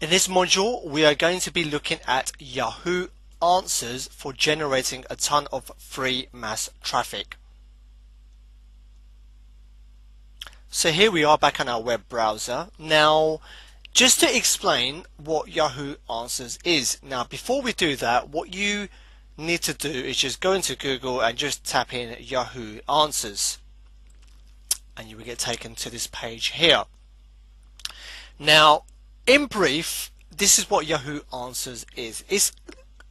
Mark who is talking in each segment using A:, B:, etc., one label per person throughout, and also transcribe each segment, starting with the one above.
A: In this module, we are going to be looking at Yahoo Answers for generating a ton of free mass traffic. So here we are back on our web browser. Now, just to explain what Yahoo Answers is. Now, before we do that, what you need to do is just go into Google and just tap in Yahoo Answers. And you will get taken to this page here. Now, in brief, this is what Yahoo Answers is. It's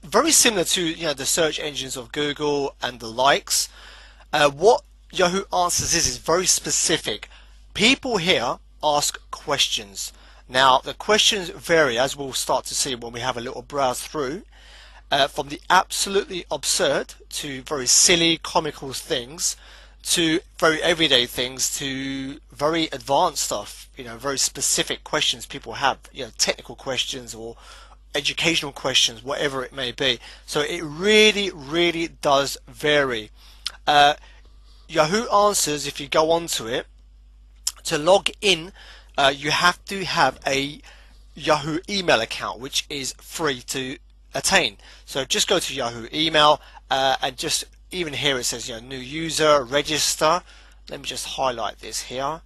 A: very similar to the search engines of Google and the likes. What Yahoo Answers is very specific. People here ask questions. Now, the questions vary, as we'll start to see when we have a little browse through, from the absolutely absurd to very silly, comical things, to very everyday things, to very advanced stuff, very specific questions people have, technical questions or educational questions, whatever it may be. So it really does vary. Yahoo Answers, if you go onto it, to log in, you have to have a Yahoo email account, which is free to attain. So just go to Yahoo email and just, even here it says new user, register. Let me just highlight this here.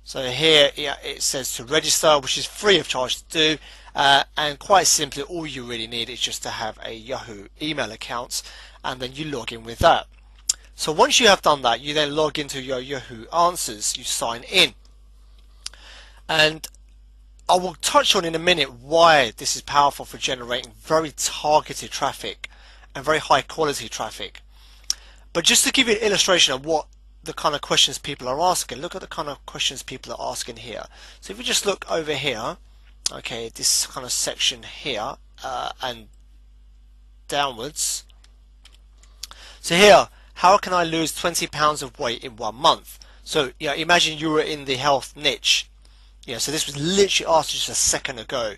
A: So here it says to register, which is free of charge to do, and quite simply all you really need is just to have a Yahoo email account, and then you log in with that. So once you have done that, you then log into your Yahoo Answers, you sign in. And I will touch on in a minute why this is powerful for generating very targeted traffic and very high quality traffic. But just to give you an illustration of what the kind of questions people are asking, look at the kind of questions people are asking here. So if you just look over here, okay, this kind of section here and downwards. So here, how can I lose 20 pounds of weight in 1 month? So imagine you were in the health niche. So this was literally asked just a second ago.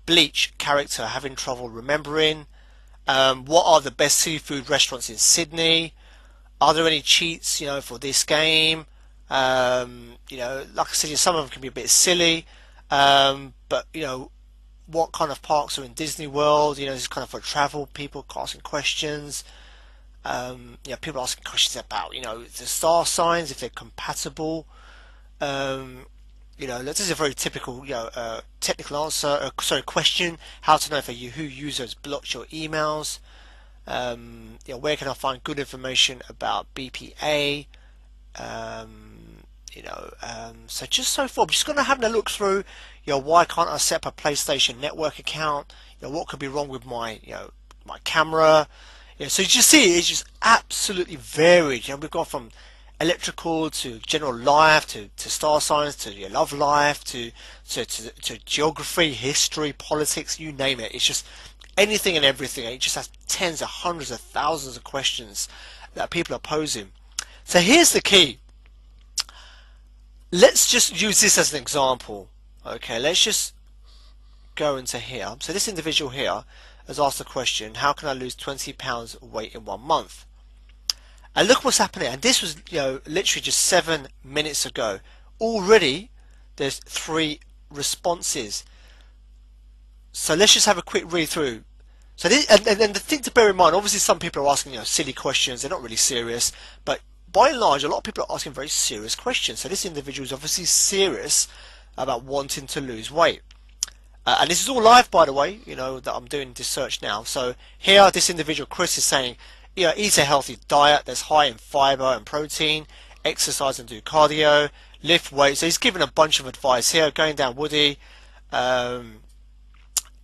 A: Bleach character having trouble remembering. What are the best seafood restaurants in Sydney? Are there any cheats, for this game? Like I said, some of them can be a bit silly. But what kind of parks are in Disney World? This is kind of for travel people asking questions. People asking questions about, the star signs, if they're compatible. This is a very typical, technical answer. Question: how to know if a Yahoo user has blocked your emails? Where can I find good information about BPA? So just so forth. I'm just going to have a look through. Why can't I set up a PlayStation Network account? What could be wrong with my, my camera? So you just see it's just absolutely varied. We've gone from electrical to general life to star signs to your love life to geography, history, politics, you name it. It's just anything and everything. It just has tens of hundreds of thousands of questions that people are posing. So here's the key. Let's just use this as an example. Okay, let's just go into here. So this individual here has asked the question, how can I lose 20 pounds weight in 1 month? And look what's happening. And this was literally just 7 minutes ago. Already there's 3 responses. So let's just have a quick read through. So this, and the thing to bear in mind, obviously some people are asking silly questions, they're not really serious, but by and large a lot of people are asking very serious questions. So this individual is obviously serious about wanting to lose weight. And this is all live, by the way, that I'm doing this search now. So here this individual, Chris, is saying, eat a healthy diet that's high in fiber and protein, exercise and do cardio, lift weights. So he's given a bunch of advice here, going down Woody.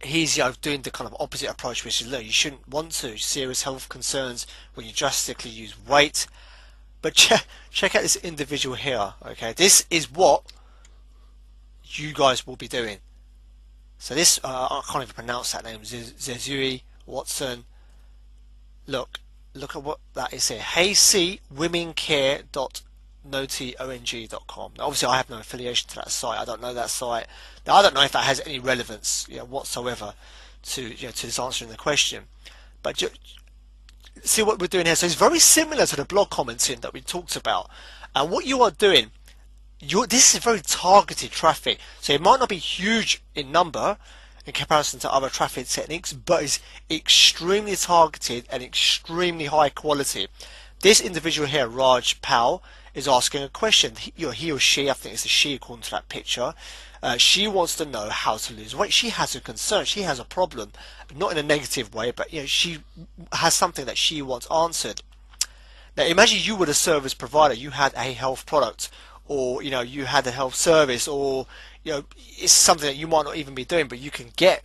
A: He's doing the kind of opposite approach, which is, look, you shouldn't want to, serious health concerns when you drastically use weight. But check out this individual here. Okay, this is what you guys will be doing. So this, I can't even pronounce that name, Zezui Watson. Look at what that is here. heycwomencare.noteong.com. Now, obviously I have no affiliation to that site. I don't know that site. Now, I don't know if that has any relevance whatsoever to to this answering the question. But see what we're doing here. So it's very similar to the blog commenting that we talked about. And what you are doing, this is very targeted traffic, so it might not be huge in number in comparison to other traffic techniques, but it's extremely targeted and extremely high quality. This individual here, Raj Pal, is asking a question. He or she, I think it's a she according to that picture. She wants to know how to lose weight. She has a concern. She has a problem, not in a negative way, but she has something that she wants answered. Now, imagine you were a service provider. You had a health product, or you had a health service, or it's something that you might not even be doing, but you can get.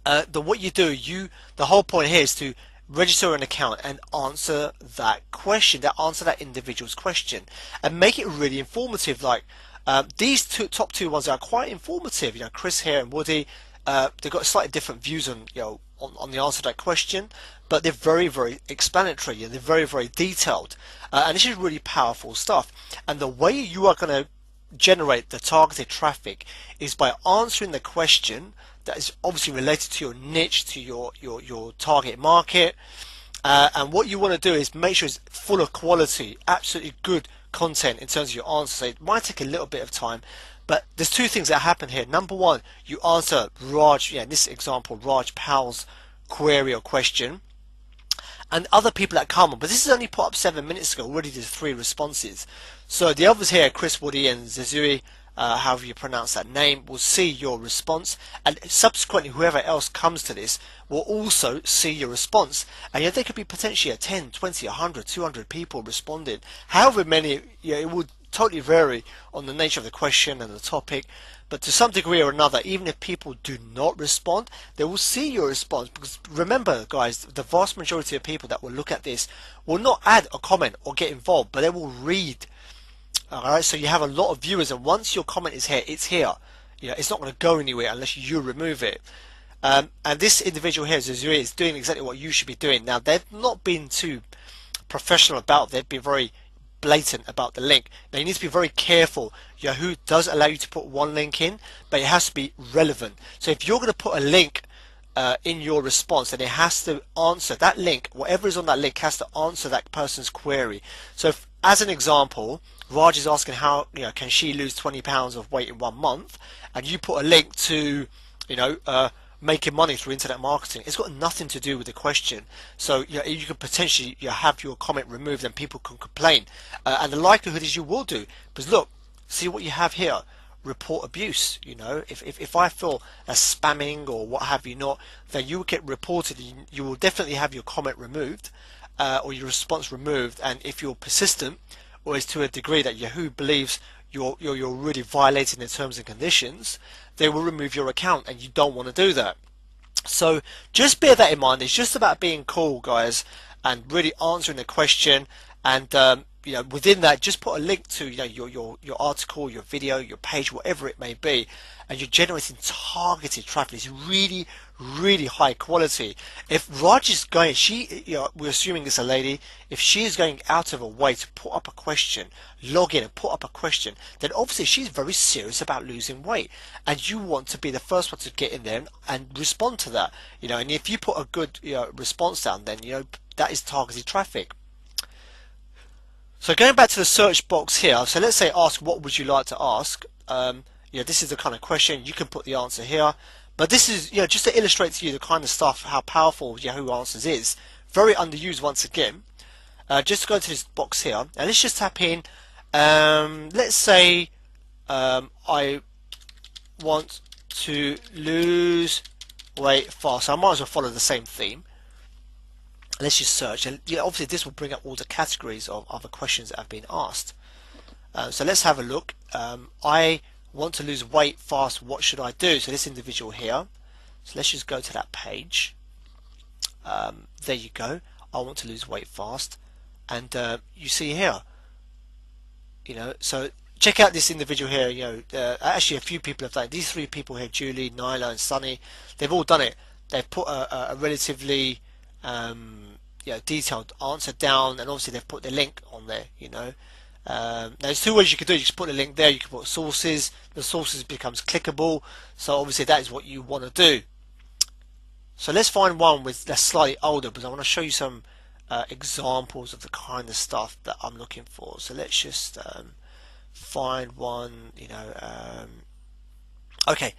A: What you do, the whole point here is to register an account and answer that question, answer that individual's question, and make it really informative. Like these top two ones are quite informative. Chris here and Woody, they've got slightly different views on on the answer to that question, but they're very, very explanatory and they're very, very detailed. And this is really powerful stuff. And the way you are going to generate the targeted traffic is by answering the question that is obviously related to your niche, to your target market. And what you want to do is make sure it's full of quality, absolutely good content in terms of your answer. So it might take a little bit of time, but there's two things that happen here. Number one, you answer Raj, in this example, Raj Pal's query or question, and other people that come on. But this is only put up 7 minutes ago. Already there's 3 responses. So the others here, Chris, Woody, and Zazui, however you pronounce that name, will see your response, and subsequently whoever else comes to this will also see your response. And there could be potentially 10, 20, 100, 200 people responding. However many, it would totally vary on the nature of the question and the topic, but to some degree or another, even if people do not respond, they will see your response. Because remember, guys, the vast majority of people that will look at this will not add a comment or get involved, but they will read. Alright, so you have a lot of viewers, and once your comment is here, it's here. It's not going to go anywhere unless you remove it. And this individual here, Zazuri, is doing exactly what you should be doing. Now, they've not been too professional about it. They've been very blatant about the link. Now, you need to be very careful. Yahoo does allow you to put one link in, but it has to be relevant. So if you're going to put a link in your response, then it has to answer that link. Whatever is on that link has to answer that person's query. So if, as an example, Raj is asking how can she lose 20 pounds of weight in 1 month, and you put a link to making money through internet marketing. It's got nothing to do with the question. So you could potentially have your comment removed and people can complain, and the likelihood is you will do, because look, see what you have here. Report abuse. If I feel a spamming or what have you not, then you will get reported. You will definitely have your comment removed or your response removed. And if you're persistent, or is to a degree that Yahoo believes you're really violating the terms and conditions, they will remove your account, and you don't want to do that. So just bear that in mind. It's just about being cool, guys, and really answering the question. And within that, just put a link to your article, your video, your page, whatever it may be, and you're generating targeted traffic. It's really, really high quality. If Raj is going, we're assuming it's a lady, if she is going out of her way to put up a question, log in and put up a question, then obviously she's very serious about losing weight, and you want to be the first one to get in there and respond to that. And if you put a good response down, then that is targeted traffic. So going back to the search box here, so let's say ask what would you like to ask. This is the kind of question. You can put the answer here, but this is just to illustrate to you the kind of stuff, how powerful Yahoo Answers is. Very underused once again. Just go into this box here, and let's just tap in. Let's say I want to lose weight fast. So I might as well follow the same theme. Let's just search, and obviously this will bring up all the categories of other questions that have been asked. So let's have a look. I want to lose weight fast, what should I do? So this individual here, so let's just go to that page. There you go. I want to lose weight fast, and you see here, so check out this individual here. Actually a few people have done it. These 3 people here, Julie, Nyla and Sunny, they've all done it. They've put a relatively detailed answer down, and obviously they've put the link on there. Now there's 2 ways you can do it. You can put the link there, you can put sources. The sources becomes clickable, so obviously that is what you want to do. So let's find one that's slightly older, because I want to show you some examples of the kind of stuff that I'm looking for. So let's just find one, okay,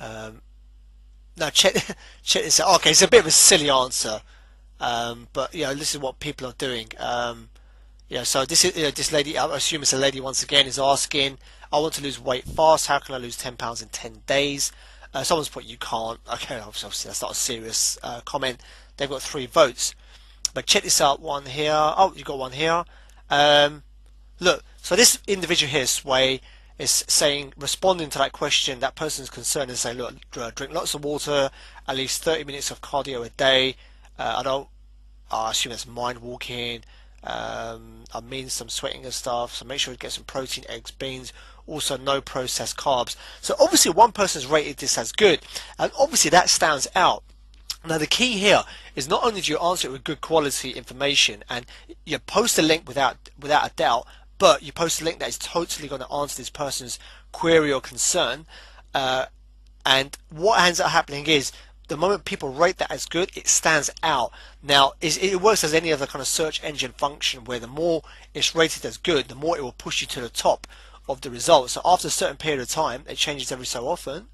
A: now check check this out. Okay, it's a bit of a silly answer, but this is what people are doing. So this is this lady. I assume it's a lady once again is asking. I want to lose weight fast. How can I lose 10 pounds in 10 days? Someone's put you can't. Okay, obviously that's not a serious comment. They've got 3 votes. But check this out. One here. Oh, you got one here. Look. So this individual here, Sway, is saying, responding to that question, that person's concern, and saying, look, drink lots of water, at least 30 minutes of cardio a day. I assume that's mind walking. I mean some sweating and stuff, so make sure you get some protein, eggs, beans, also no processed carbs. So obviously one person's rated this as good, and obviously that stands out. Now the key here is not only do you answer it with good quality information and you post a link without a doubt, but you post a link that is totally going to answer this person's query or concern, and what ends up happening is the moment people rate that as good, it stands out. Now, it works as any other kind of search engine function where the more it's rated as good, the more it will push you to the top of the results. So after a certain period of time, it changes every so often,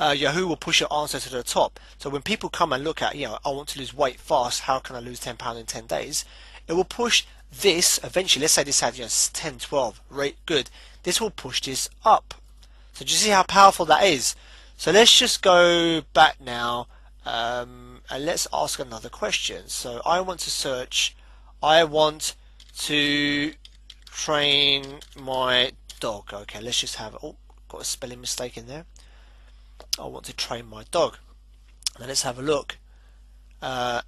A: Yahoo will push your answer to the top. So when people come and look at, I want to lose weight fast, how can I lose 10 pounds in 10 days? It will push this, eventually, let's say this had 10, 12, rate good. This will push this up. So do you see how powerful that is? So let's just go back now and let's ask another question. So I want to search, I want to train my dog. Okay, let's just have, oh, got a spelling mistake in there. I want to train my dog. Now let's have a look. So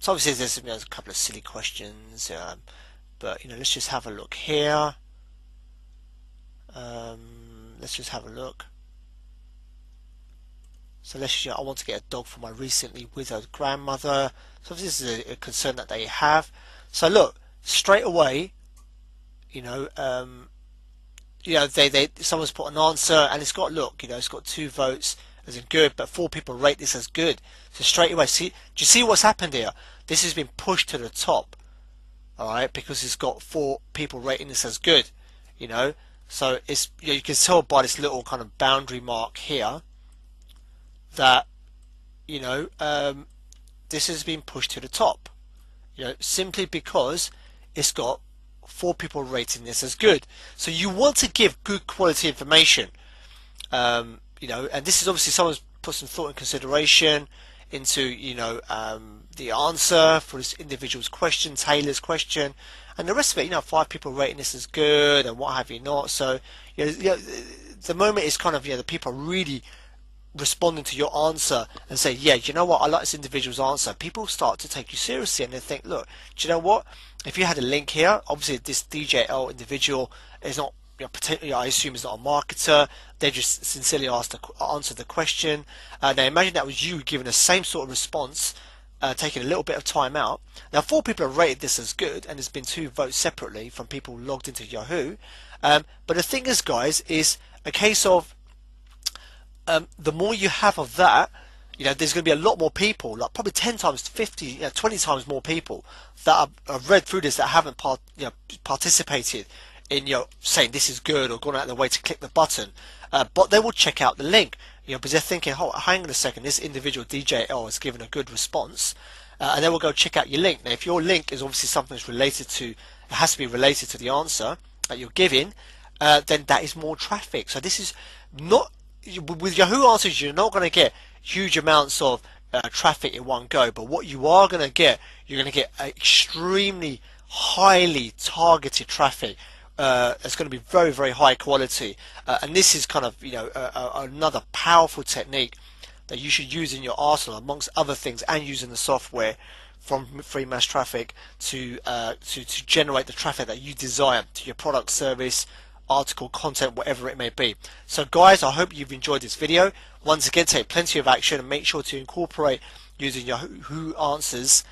A: obviously there's a couple of silly questions, but let's just have a look here. Let's just have a look. So I want to get a dog for my recently widowed grandmother. So this is a concern that they have. So look, straight away, someone's put an answer and it's got, look, it's got 2 votes as in good, but 4 people rate this as good. So straight away, do you see what's happened here? This has been pushed to the top, all right, because it's got 4 people rating this as good, So it's you can tell by this little kind of boundary mark here that this has been pushed to the top, simply because it's got 4 people rating this as good. So you want to give good quality information, and this is obviously someone's put some thought and consideration into the answer for this individual's question, Taylor's question, and the rest of it. 5 people rating this as good and what have you not. So the moment is kind of the people really responding to your answer and say, yeah, you know what, I like this individual's answer. People start to take you seriously and they think, look, do you know what, if you had a link here, obviously this DJL individual is not, potentially, I assume, is not a marketer. They just sincerely answered the question. Now imagine that was you giving the same sort of response, taking a little bit of time out. Now 4 people have rated this as good, and there's been 2 votes separately from people logged into Yahoo. But the thing is, guys, is a case of the more you have of that, there's going to be a lot more people, like probably 10 times, 50, 20 times more people that have read through this that haven't participated in saying this is good or gone out of their way to click the button, but they will check out the link, because they're thinking, oh, hang on a second, this individual DJL has given a good response, and they will go check out your link. Now if your link is obviously something that's related to, it has to be related to the answer that you're giving, then that is more traffic. So this is not, with Yahoo Answers, you're not going to get huge amounts of traffic in one go, but what you are going to get, you're going to get extremely highly targeted traffic. It's going to be very, very high quality, and this is kind of another powerful technique that you should use in your arsenal, amongst other things, and using the software from free mass traffic to generate the traffic that you desire to your product, service, article, content, whatever it may be. So guys, I hope you've enjoyed this video. Once again, take plenty of action and make sure to incorporate using Yahoo Answers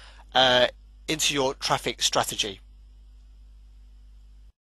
A: into your traffic strategy.